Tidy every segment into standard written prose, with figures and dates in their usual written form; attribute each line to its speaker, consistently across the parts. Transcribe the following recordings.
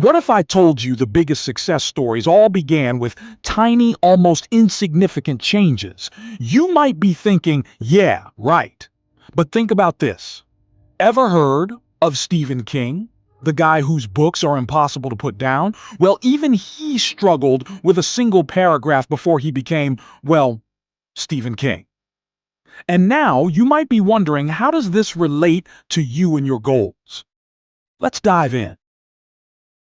Speaker 1: What if I told you the biggest success stories all began with tiny, almost insignificant changes? You might be thinking, yeah, right. But think about this. Ever heard of Stephen King, the guy whose books are impossible to put down? Well, even he struggled with a single paragraph before he became, well, Stephen King. And now you might be wondering, how does this relate to you and your goals? Let's dive in.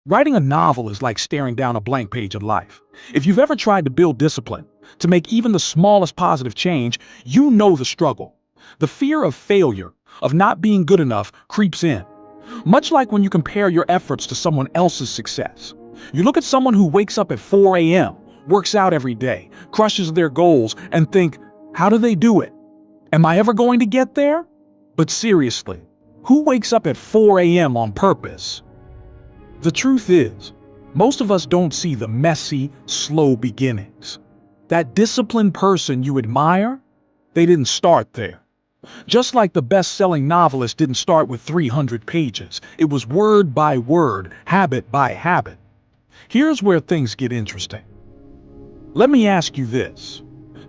Speaker 1: Writing a novel is like staring down a blank page of life. If you've ever tried to build discipline, to make even the smallest positive change, you know the struggle. The fear of failure, of not being good enough, creeps in. Much like when you compare your efforts to someone else's success. You look at someone who wakes up at 4 a.m., works out every day, crushes their goals, and think, how do they do it? Am I ever going to get there? But seriously, who wakes up at 4 a.m. on purpose? The truth is, most of us don't see the messy, slow beginnings. That disciplined person you admire, they didn't start there. Just like the best-selling novelist didn't start with 300 pages. It was word by word, habit by habit. Here's where things get interesting. Let me ask you this.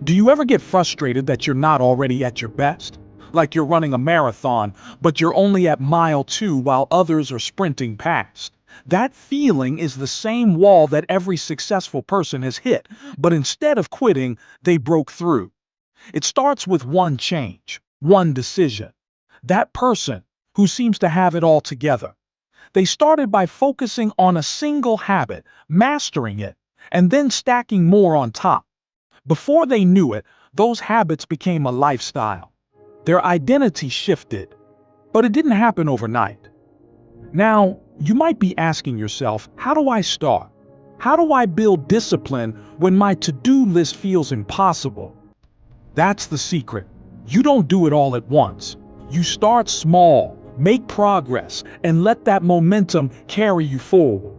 Speaker 1: Do you ever get frustrated that you're not already at your best? Like you're running a marathon, but you're only at mile 2 while others are sprinting past. That feeling is the same wall that every successful person has hit, but instead of quitting, they broke through. It starts with one change, one decision. That person who seems to have it all together. They started by focusing on a single habit, mastering it, and then stacking more on top. Before they knew it, those habits became a lifestyle. Their identity shifted, but it didn't happen overnight. Now, you might be asking yourself, how do I start? How do I build discipline when my to-do list feels impossible? That's the secret. You don't do it all at once. You start small, make progress, and let that momentum carry you forward.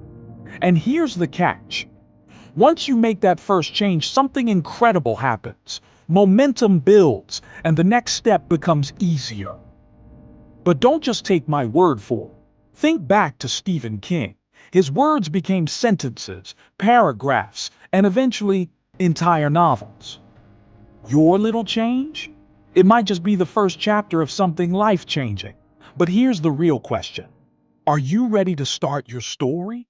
Speaker 1: And here's the catch. Once you make that first change, something incredible happens. Momentum builds, and the next step becomes easier. But don't just take my word for it. Think back to Stephen King. His words became sentences, paragraphs, and eventually entire novels. Your little change? It might just be the first chapter of something life-changing. But here's the real question. Are you ready to start your story?